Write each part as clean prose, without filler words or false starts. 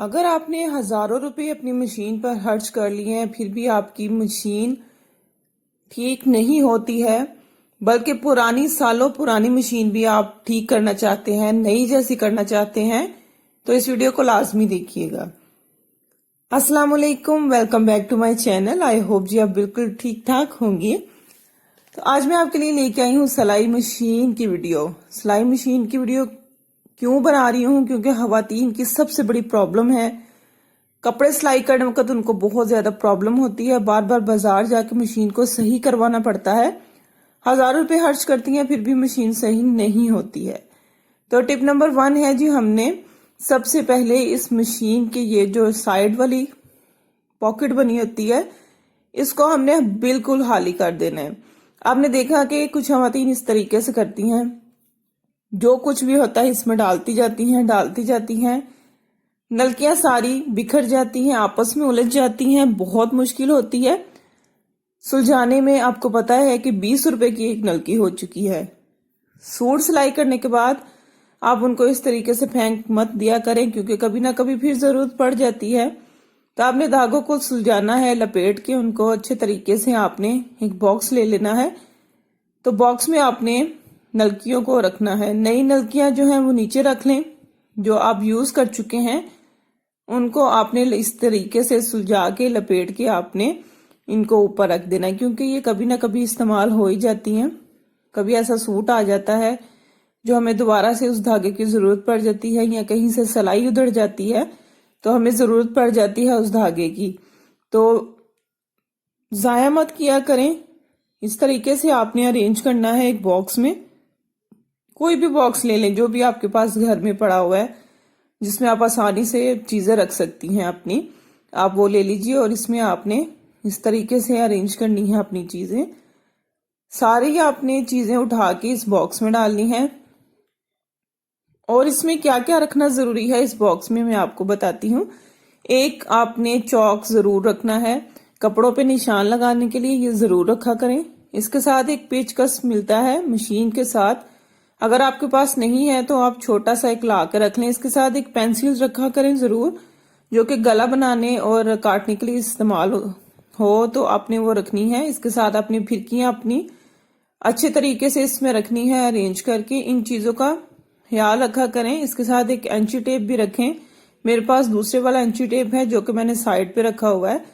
अगर आपने हजारों रुपए अपनी मशीन पर खर्च कर लिए हैं फिर भी आपकी मशीन ठीक नहीं होती है, बल्कि पुरानी सालों पुरानी मशीन भी आप ठीक करना चाहते हैं, नई जैसी करना चाहते हैं, तो इस वीडियो को लाजमी देखिएगा। अस्सलाम वालेकुम, welcome back to my channel. I hope जी आप बिल्कुल ठीक ठाक होंगे। तो आज मैं आपके लिए लेके आई हूँ सिलाई मशीन की वीडियो। सिलाई मशीन की वीडियो क्यों बना रही हूँ? क्योंकि खवातीन की सबसे बड़ी प्रॉब्लम है कपड़े सिलाई करने वक्त उनको बहुत ज्यादा प्रॉब्लम होती है। बार बार बाजार जाके मशीन को सही करवाना पड़ता है। हजारों रुपए खर्च करती हैं फिर भी मशीन सही नहीं होती है। तो टिप नंबर 1 है जी, हमने सबसे पहले इस मशीन के ये जो साइड वाली पॉकेट बनी होती है इसको हमने बिल्कुल खाली कर देना है। आपने देखा कि कुछ खवातीन इस तरीके से करती हैं, जो कुछ भी होता है इसमें डालती जाती हैं, नलकियां सारी बिखर जाती हैं, आपस में उलझ जाती हैं, बहुत मुश्किल होती है सुलझाने में। आपको पता है कि 20 रुपए की एक नलकी हो चुकी है। सूट सिलाई करने के बाद आप उनको इस तरीके से फेंक मत दिया करें, क्योंकि कभी ना कभी फिर जरूरत पड़ जाती है। तो आपने धागों को सुलझाना है, लपेट के उनको अच्छे तरीके से आपने एक बॉक्स ले लेना है। तो बॉक्स में आपने नलकियों को रखना है। नई नलकियां जो हैं वो नीचे रख लें, जो आप यूज कर चुके हैं उनको आपने इस तरीके से सुलझा के लपेट के आपने इनको ऊपर रख देना है, क्योंकि ये कभी ना कभी इस्तेमाल हो ही जाती हैं। कभी ऐसा सूट आ जाता है जो हमें दोबारा से उस धागे की जरूरत पड़ जाती है, या कहीं से सिलाई उधड़ जाती है तो हमें जरूरत पड़ जाती है उस धागे की। तो जाया मत किया करें। इस तरीके से आपने अरेंज करना है एक बॉक्स में। कोई भी बॉक्स ले लें जो भी आपके पास घर में पड़ा हुआ है, जिसमें आप आसानी से चीजें रख सकती हैं अपनी, आप वो ले लीजिए। और इसमें आपने इस तरीके से अरेंज करनी है अपनी चीजें। सारी आपने चीजें उठा के इस बॉक्स में डालनी है। और इसमें क्या क्या रखना जरूरी है इस बॉक्स में मैं आपको बताती हूँ। एक आपने चौक जरूर रखना है, कपड़ों पे निशान लगाने के लिए ये जरूर रखा करें। इसके साथ एक पेचकस मिलता है मशीन के साथ, अगर आपके पास नहीं है तो आप छोटा सा एक ला कर रख लें। इसके साथ एक पेंसिल रखा करें जरूर, जो कि गला बनाने और काटने के लिए इस्तेमाल हो, तो आपने वो रखनी है। इसके साथ अपनी फिरकियां अपनी अच्छे तरीके से इसमें रखनी है अरेंज करके। इन चीजों का ख्याल रखा करें। इसके साथ एक एंची टेप भी रखें। मेरे पास दूसरे वाला एंची टेप है जो कि मैंने साइड पे रखा हुआ है,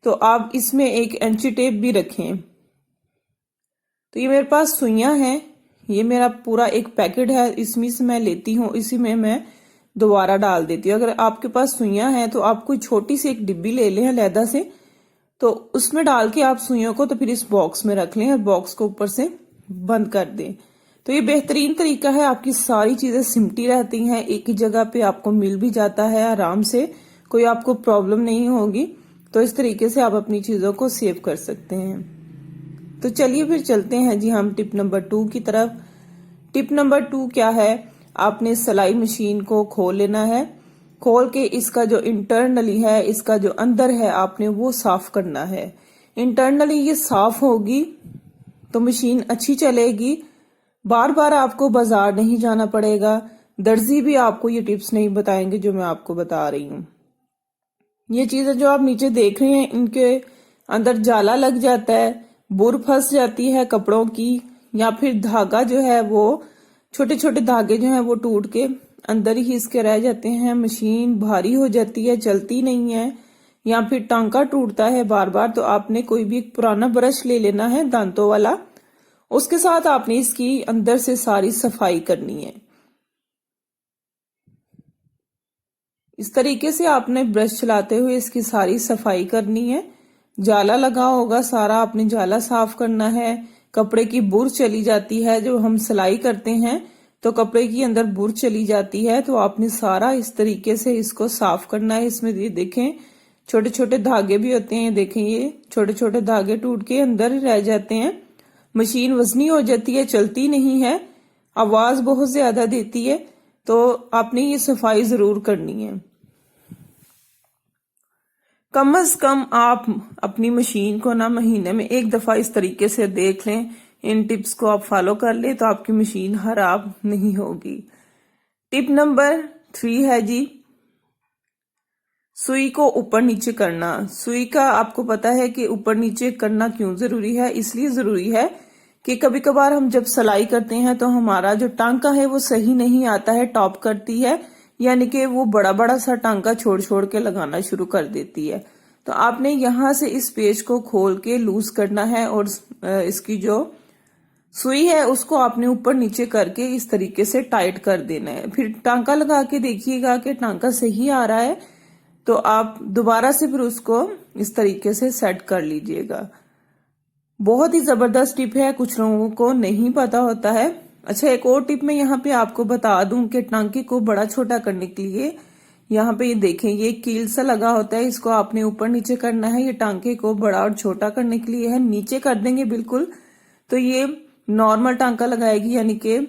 तो आप इसमें एक एंची टेप भी रखें। तो ये मेरे पास सुइयां हैं, ये मेरा पूरा एक पैकेट है, इसमें से मैं लेती हूँ, इसी में मैं दोबारा डाल देती हूँ। अगर आपके पास सुइयां हैं तो आप कोई छोटी सी एक डिब्बी ले लें अलहदा से, तो उसमें डाल के आप सुइयों को तो फिर इस बॉक्स में रख लें और बॉक्स को ऊपर से बंद कर दें। तो ये बेहतरीन तरीका है, आपकी सारी चीजें सिमटी रहती हैं, एक ही जगह पे आपको मिल भी जाता है आराम से, कोई आपको प्रॉब्लम नहीं होगी। तो इस तरीके से आप अपनी चीजों को सेव कर सकते हैं। तो चलिए फिर चलते हैं जी हम टिप नंबर 2 की तरफ। टिप नंबर 2 क्या है? आपने सिलाई मशीन को खोल लेना है। खोल के इसका जो इंटरनली है, इसका जो अंदर है, आपने वो साफ करना है। इंटरनली ये साफ होगी तो मशीन अच्छी चलेगी। बार बार आपको बाजार नहीं जाना पड़ेगा। दर्जी भी आपको ये टिप्स नहीं बताएंगे जो मैं आपको बता रही हूँ। ये चीजें जो आप नीचे देख रहे हैं इनके अंदर जाला लग जाता है, बुर फंस जाती है कपड़ों की, या फिर धागा जो है वो छोटे छोटे धागे जो हैं वो टूट के अंदर ही इसके रह जाते हैं। मशीन भारी हो जाती है, चलती नहीं है, या फिर टांका टूटता है बार बार। तो आपने कोई भी एक पुराना ब्रश ले लेना है दांतों वाला, उसके साथ आपने इसकी अंदर से सारी सफाई करनी है। इस तरीके से आपने ब्रश चलाते हुए इसकी सारी सफाई करनी है। जाला लगा होगा सारा, आपने जाला साफ करना है। कपड़े की बुर चली जाती है, जो हम सिलाई करते हैं तो कपड़े की अंदर बुर चली जाती है, तो आपने सारा इस तरीके से इसको साफ करना है। इसमें ये देखें छोटे छोटे धागे भी होते हैं, देखें ये छोटे छोटे धागे टूट के अंदर रह जाते हैं। मशीन वजनी हो जाती है, चलती नहीं है, आवाज बहुत ज्यादा देती है। तो आपने ये सफाई जरूर करनी है। कम से कम आप अपनी मशीन को ना महीने में एक दफा इस तरीके से देख लें। इन टिप्स को आप फॉलो कर ले तो आपकी मशीन खराब नहीं होगी। टिप नंबर 3 है जी, सुई को ऊपर नीचे करना। सुई का आपको पता है कि ऊपर नीचे करना क्यों जरूरी है? इसलिए जरूरी है कि कभी कभार हम जब सिलाई करते हैं तो हमारा जो टांका है वो सही नहीं आता है, टॉप करती है, यानी कि वो बड़ा बड़ा सा टांका छोड़ छोड़ के लगाना शुरू कर देती है। तो आपने यहां से इस पेज को खोल के लूज करना है और इसकी जो सुई है उसको आपने ऊपर नीचे करके इस तरीके से टाइट कर देना है। फिर टांका लगा के देखिएगा कि टांका सही आ रहा है तो आप दोबारा से फिर उसको इस तरीके से सेट कर लीजिएगा। बहुत ही जबरदस्त टिप है, कुछ लोगों को नहीं पता होता है। अच्छा, एक और टिप मैं यहाँ पे आपको बता दूं कि टांके को बड़ा छोटा करने के लिए यहाँ पे ये देखें, ये कील सा लगा होता है, इसको आपने ऊपर नीचे करना है। ये टांके को बड़ा और छोटा करने के लिए है। नीचे कर देंगे बिल्कुल तो ये नॉर्मल टांका लगाएगी, यानी कि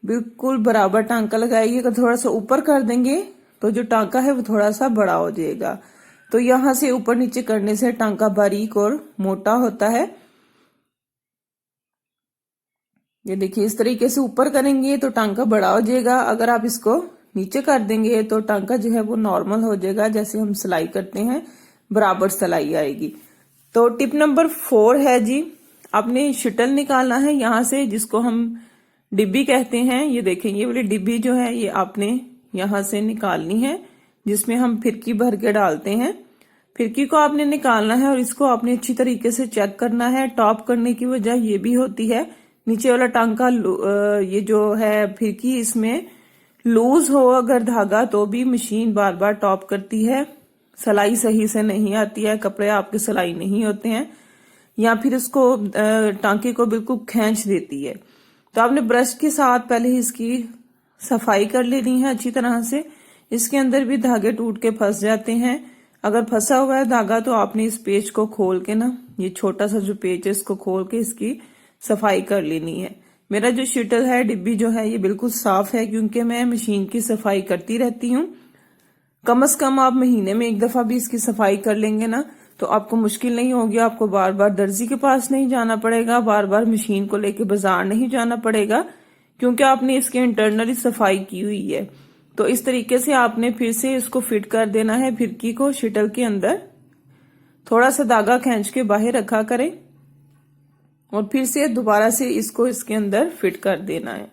बिल्कुल बराबर टांका लगाएगी। अगर थोड़ा सा ऊपर कर देंगे तो जो टांका है वो थोड़ा सा बड़ा हो जाएगा। तो यहां से ऊपर नीचे करने से टांका बारीक और मोटा होता है। ये देखिए, इस तरीके से ऊपर करेंगे तो टांका बड़ा हो जाएगा। अगर आप इसको नीचे कर देंगे तो टांका जो है वो नॉर्मल हो जाएगा, जैसे हम सिलाई करते हैं बराबर सिलाई आएगी। तो टिप नंबर 4 है जी, आपने शटल निकालना है यहां से, जिसको हम डिब्बी कहते हैं। ये देखें, ये वाली डिब्बी जो है ये आपने यहां से निकालनी है, जिसमें हम फिरकी भर के डालते हैं। फिरकी को आपने निकालना है और इसको आपने अच्छी तरीके से चेक करना है। टॉप करने की वजह ये भी होती है, नीचे वाला टांका ये जो है फिरकी, इसमें लूज हो अगर धागा तो भी मशीन बार बार टॉप करती है, सिलाई सही से नहीं आती है, कपड़े आपके सिलाई नहीं होते हैं, या फिर इसको टांके को बिल्कुल खींच देती है। तो आपने ब्रश के साथ पहले इसकी सफाई कर लेनी है अच्छी तरह से। इसके अंदर भी धागे टूट के फंस जाते हैं। अगर फंसा हुआ है धागा तो आपने इस पेज को खोल के ना, ये छोटा सा जो पेज है इसको खोल के इसकी सफाई कर लेनी है। मेरा जो शटल है, डिब्बी जो है, ये बिल्कुल साफ है क्योंकि मैं मशीन की सफाई करती रहती हूँ। कम से कम आप महीने में एक दफा भी इसकी सफाई कर लेंगे ना तो आपको मुश्किल नहीं होगी। आपको बार बार दर्जी के पास नहीं जाना पड़ेगा, बार बार मशीन को लेके बाजार नहीं जाना पड़ेगा, क्योंकि आपने इसके इंटरनली सफाई की हुई है। तो इस तरीके से आपने फिर से इसको फिट कर देना है फिरकी को शटल के अंदर। थोड़ा सा धागा खींच के बाहर रखा करें और फिर से दोबारा से इसको इसके अंदर फिट कर देना है।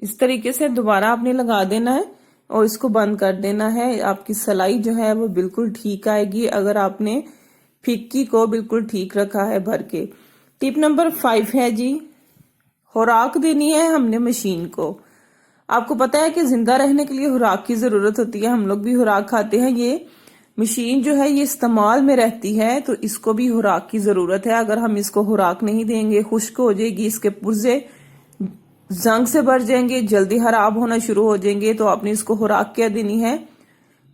इस तरीके से दोबारा आपने लगा देना है और इसको बंद कर देना है। आपकी सिलाई जो है वो बिल्कुल ठीक आएगी अगर आपने फिरकी को बिल्कुल ठीक रखा है भर के। टिप नंबर 5 है जी, खुराक देनी है हमने मशीन को। आपको पता है कि जिंदा रहने के लिए खुराक की जरूरत होती है, हम लोग भी खुराक खाते हैं। ये मशीन जो है ये इस्तेमाल में रहती है तो इसको भी खुराक की जरूरत है। अगर हम इसको खुराक नहीं देंगे खुश्क हो जाएगी, इसके पुर्जे जंग से भर जाएंगे, जल्दी खराब होना शुरू हो जाएंगे। तो आपने इसको खुराक क्या देनी है?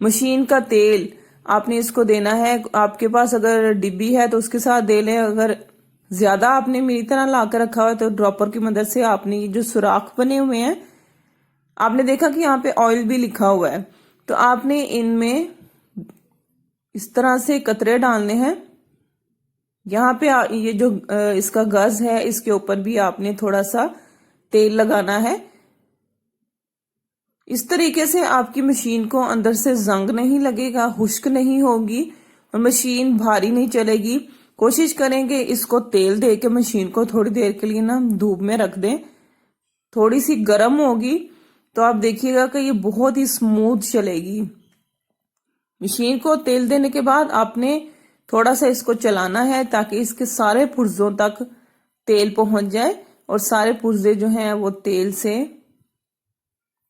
मशीन का तेल आपने इसको देना है। आपके पास अगर डिब्बी है तो उसके साथ दे लें, अगर ज्यादा आपने मेरी तरह ला कर रखा हुआ है तो ड्रॉपर की मदद से आपने ये जो सुराख बने हुए हैं, आपने देखा कि यहाँ पे ऑयल भी लिखा हुआ है, तो आपने इनमें इस तरह से कतरे डालने हैं। यहाँ पे ये जो इसका गज है इसके ऊपर भी आपने थोड़ा सा तेल लगाना है। इस तरीके से आपकी मशीन को अंदर से जंग नहीं लगेगा, खुश्क नहीं होगी और मशीन भारी नहीं चलेगी। कोशिश करेंगे इसको तेल दे के मशीन को थोड़ी देर के लिए ना धूप में रख दें, थोड़ी सी गर्म होगी तो आप देखिएगा कि ये बहुत ही स्मूथ चलेगी। मशीन को तेल देने के बाद आपने थोड़ा सा इसको चलाना है ताकि इसके सारे पुर्जों तक तेल पहुंच जाए और सारे पुर्जे जो हैं वो तेल से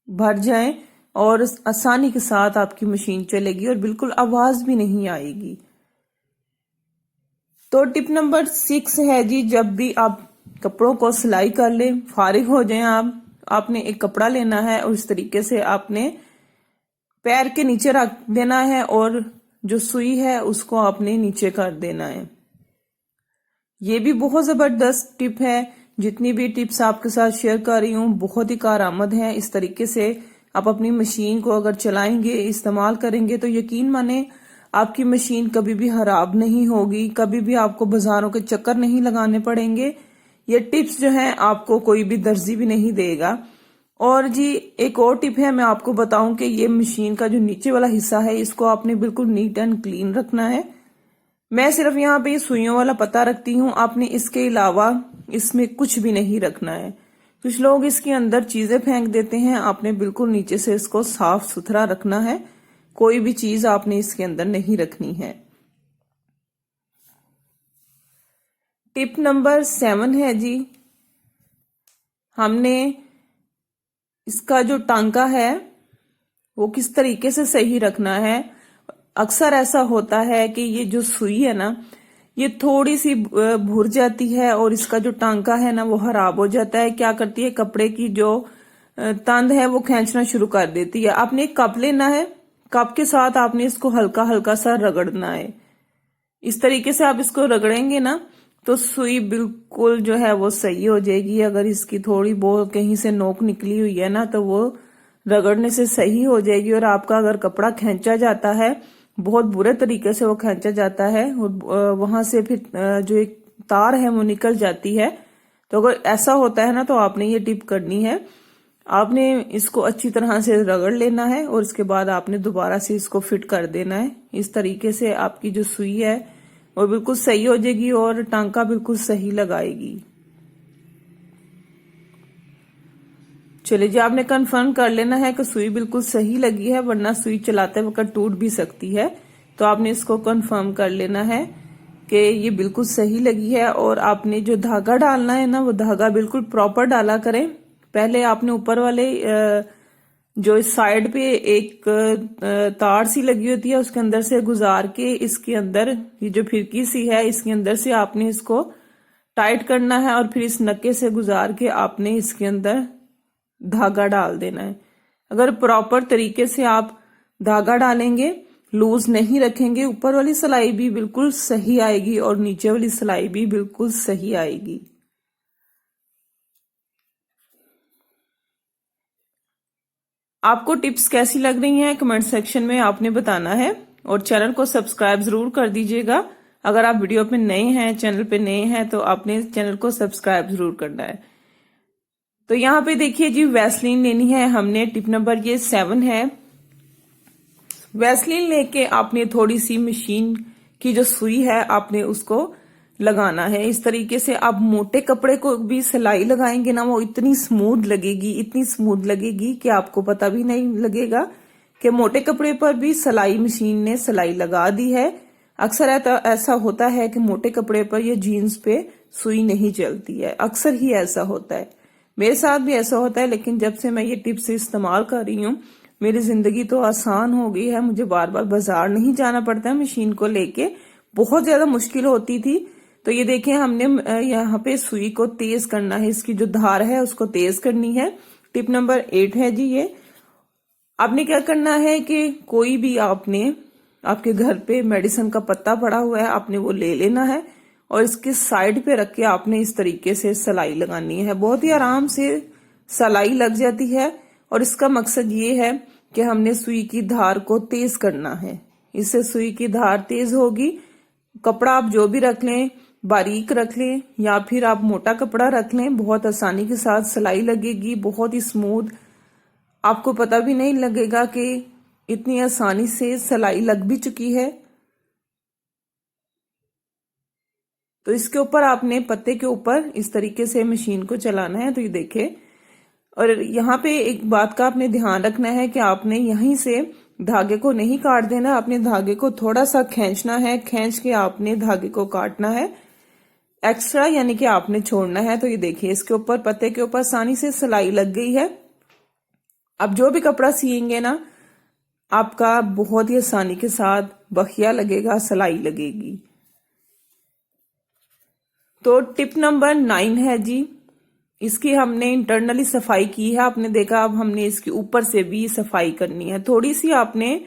भर जाएं और आसानी के साथ आपकी मशीन चलेगी और बिल्कुल आवाज भी नहीं आएगी। तो टिप नंबर 6 है जी, जब भी आप कपड़ों को सिलाई कर लें, फारिग हो जाएं आपने एक कपड़ा लेना है और इस तरीके से आपने पैर के नीचे रख देना है और जो सुई है उसको आपने नीचे कर देना है। ये भी बहुत जबरदस्त टिप है। जितनी भी टिप्स आपके साथ शेयर कर रही हूँ बहुत ही कारआमद है। इस तरीके से आप अपनी मशीन को अगर चलाएंगे, इस्तेमाल करेंगे तो यकीन माने आपकी मशीन कभी भी खराब नहीं होगी, कभी भी आपको बाजारों के चक्कर नहीं लगाने पड़ेंगे। ये टिप्स जो हैं आपको कोई भी दर्जी भी नहीं देगा और जी एक और टिप है, मैं आपको बताऊं कि ये मशीन का जो नीचे वाला हिस्सा है इसको आपने बिल्कुल नीट एंड क्लीन रखना है। मैं सिर्फ यहाँ पे सुइयों वाला पत्ता रखती हूँ, आपने इसके अलावा इसमें कुछ भी नहीं रखना है। कुछ लोग इसके अंदर चीजें फेंक देते हैं, आपने बिल्कुल नीचे से इसको साफ सुथरा रखना है, कोई भी चीज आपने इसके अंदर नहीं रखनी है। टिप नंबर 7 है जी, हमने इसका जो टांका है वो किस तरीके से सही रखना है। अक्सर ऐसा होता है कि ये जो सुई है ना ये थोड़ी सी भुर जाती है और इसका जो टांका है ना वो खराब हो जाता है। क्या करती है, कपड़े की जो तंद है वो खींचना शुरू कर देती है। आपने एक कप लेना है, कप के साथ आपने इसको हल्का हल्का सा रगड़ना है। इस तरीके से आप इसको रगड़ेंगे ना तो सुई बिल्कुल जो है वो सही हो जाएगी। अगर इसकी थोड़ी बहुत कहीं से नोक निकली हुई है ना तो वो रगड़ने से सही हो जाएगी। और आपका अगर कपड़ा खींचा जाता है, बहुत बुरे तरीके से वो खींचा जाता है और वहां से फिर जो एक तार है वो निकल जाती है। तो अगर ऐसा होता है ना तो आपने ये टिप करनी है, आपने इसको अच्छी तरह से रगड़ लेना है और इसके बाद आपने दोबारा से इसको फिट कर देना है। इस तरीके से आपकी जो सुई है वो बिल्कुल सही हो जाएगी और टांका बिल्कुल सही लगाएगी। चलिए जी, आपने कंफर्म कर लेना है कि सुई बिल्कुल सही लगी है, वरना सुई चलाते वक्त टूट भी सकती है। तो आपने इसको कंफर्म कर लेना है कि ये बिल्कुल सही लगी है। और आपने जो धागा डालना है ना वो धागा बिल्कुल प्रॉपर डाला करें। पहले आपने ऊपर वाले जो इस साइड पे एक तार सी लगी होती है उसके अंदर से गुजार के इसके अंदर ये जो फिरकी सी है इसके अंदर से आपने इसको टाइट करना है और फिर इस नक्के से गुजार के आपने इसके अंदर धागा डाल देना है। अगर प्रॉपर तरीके से आप धागा डालेंगे, लूज नहीं रखेंगे, ऊपर वाली सिलाई भी बिल्कुल सही आएगी और नीचे वाली सिलाई भी बिल्कुल सही आएगी। आपको टिप्स कैसी लग रही हैं कमेंट सेक्शन में आपने बताना है और चैनल को सब्सक्राइब जरूर कर दीजिएगा। अगर आप वीडियो पे नए हैं, चैनल पे नए हैं तो आपने चैनल को सब्सक्राइब जरूर करना है। तो यहाँ पे देखिए जी, वैसलीन लेनी है हमने। टिप नंबर ये 7 है। वैसलीन लेके आपने थोड़ी सी मशीन की जो सुई है आपने उसको लगाना है। इस तरीके से आप मोटे कपड़े को भी सिलाई लगाएंगे ना वो इतनी स्मूथ लगेगी, इतनी स्मूथ लगेगी कि आपको पता भी नहीं लगेगा कि मोटे कपड़े पर भी सिलाई मशीन ने सिलाई लगा दी है। अक्सर ऐसा होता है कि मोटे कपड़े पर या जीन्स पे सुई नहीं चलती है, अक्सर ही ऐसा होता है। मेरे साथ भी ऐसा होता है, लेकिन जब से मैं ये टिप्स इस्तेमाल कर रही हूँ मेरी जिंदगी तो आसान हो गई है। मुझे बार बार बाजार नहीं जाना पड़ता है मशीन को लेके, बहुत ज्यादा मुश्किल होती थी। तो ये देखें, हमने यहाँ पे सुई को तेज करना है, इसकी जो धार है उसको तेज करनी है। टिप नंबर 8 है जी ये। आपने क्या करना है कि कोई भी आपने आपके घर पे मेडिसिन का पत्ता पड़ा हुआ है आपने वो ले लेना है और इसके साइड पे रख के आपने इस तरीके से सिलाई लगानी है। बहुत ही आराम से सिलाई लग जाती है और इसका मकसद ये है कि हमने सुई की धार को तेज करना है। इससे सुई की धार तेज होगी। कपड़ा आप जो भी रख लें, बारीक रख लें या फिर आप मोटा कपड़ा रख लें, बहुत आसानी के साथ सिलाई लगेगी, बहुत ही स्मूथ। आपको पता भी नहीं लगेगा कि इतनी आसानी से सिलाई लग भी चुकी है। तो इसके ऊपर आपने पत्ते के ऊपर इस तरीके से मशीन को चलाना है। तो ये देखे, और यहाँ पे एक बात का आपने ध्यान रखना है कि आपने यहीं से धागे को नहीं काट देना, आपने धागे को थोड़ा सा खींचना है, खींच के आपने धागे को काटना है एक्स्ट्रा, यानी कि आपने छोड़ना है। तो ये देखिए, इसके ऊपर पत्ते के ऊपर आसानी से सिलाई लग गई है। अब जो भी कपड़ा सिएंगे ना आपका बहुत ही आसानी के साथ बखिया लगेगा, सिलाई लगेगी। तो टिप नंबर 9 है जी, इसकी हमने इंटरनली सफाई की है, आपने देखा। अब हमने इसके ऊपर से भी सफाई करनी है। थोड़ी सी आपने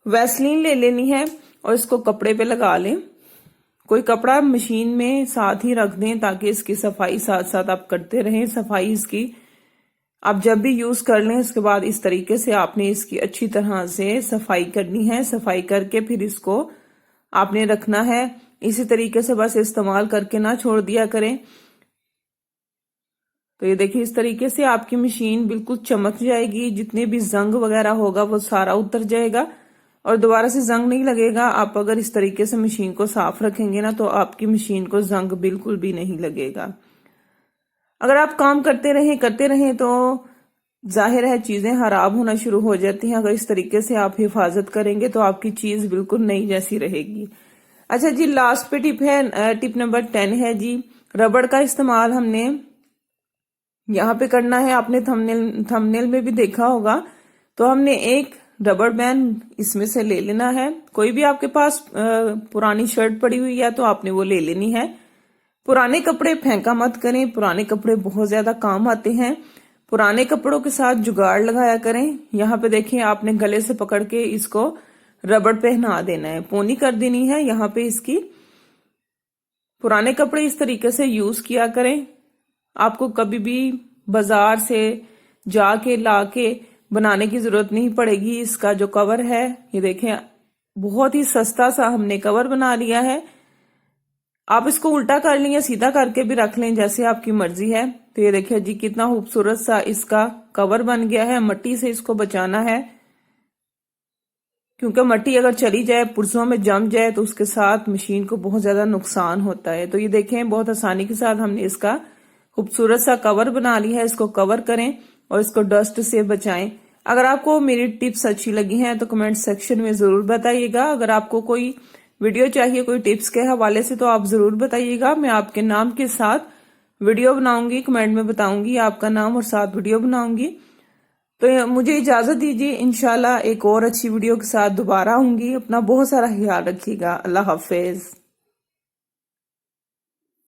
वैसलीन ले लेनी है और इसको कपड़े पे लगा लें। कोई कपड़ा मशीन में साथ ही रख दें ताकि इसकी सफाई साथ साथ आप करते रहें। सफाई इसकी आप जब भी यूज कर लें उसके बाद इस तरीके से आपने इसकी अच्छी तरह से सफाई करनी है। सफाई करके फिर इसको आपने रखना है। इसी तरीके से बस इस्तेमाल करके ना छोड़ दिया करें। तो ये देखिए इस तरीके से आपकी मशीन बिल्कुल चमक जाएगी, जितने भी जंग वगैरह होगा वो सारा उतर जाएगा और दोबारा से जंग नहीं लगेगा। आप अगर इस तरीके से मशीन को साफ रखेंगे ना तो आपकी मशीन को जंग बिल्कुल भी नहीं लगेगा। अगर आप काम करते रहें तो जाहिर है चीजें खराब होना शुरू हो जाती हैं। अगर इस तरीके से आप हिफाजत करेंगे तो आपकी चीज बिल्कुल नई जैसी रहेगी। अच्छा जी, लास्ट पे टिप है, टिप नंबर 10 है जी, रबड़ का इस्तेमाल हमने यहाँ पे करना है। आपने थंबनेल में भी देखा होगा। तो हमने एक रबड़ बैंड इसमें से ले लेना है। कोई भी आपके पास पुरानी शर्ट पड़ी हुई है तो आपने वो ले लेनी है। पुराने कपड़े फेंका मत करें, पुराने कपड़े बहुत ज्यादा काम आते हैं। पुराने कपड़ों के साथ जुगाड़ लगाया करें। यहाँ पे देखिए आपने गले से पकड़ के इसको रबड़ पहना देना है, पोनी कर देनी है यहाँ पे इसकी। पुराने कपड़े इस तरीके से यूज किया करें। आपको कभी भी बाजार से जाके लाके बनाने की जरूरत नहीं पड़ेगी। इसका जो कवर है ये देखें, बहुत ही सस्ता सा हमने कवर बना लिया है। आप इसको उल्टा कर लें या सीधा करके भी रख लें, जैसे आपकी मर्जी है। तो ये देखिए जी कितना खूबसूरत सा इसका कवर बन गया है। मट्टी से इसको बचाना है, क्योंकि मट्टी अगर चली जाए, पुर्जों में जम जाए तो उसके साथ मशीन को बहुत ज्यादा नुकसान होता है। तो ये देखें बहुत आसानी के साथ हमने इसका खूबसूरत सा कवर बना लिया है। इसको कवर करें और इसको डस्ट से बचाएं। अगर आपको मेरी टिप्स अच्छी लगी हैं तो कमेंट सेक्शन में जरूर बताइएगा। अगर आपको कोई वीडियो चाहिए कोई टिप्स के हवाले से तो आप जरूर बताइएगा। मैं आपके नाम के साथ वीडियो बनाऊंगी, कमेंट में बताऊंगी आपका नाम और साथ वीडियो बनाऊंगी। तो मुझे इजाजत दीजिए, इंशाल्लाह एक और अच्छी वीडियो के साथ दोबारा आऊंगी। अपना बहुत सारा ख्याल रखिएगा। अल्लाह हाफिज।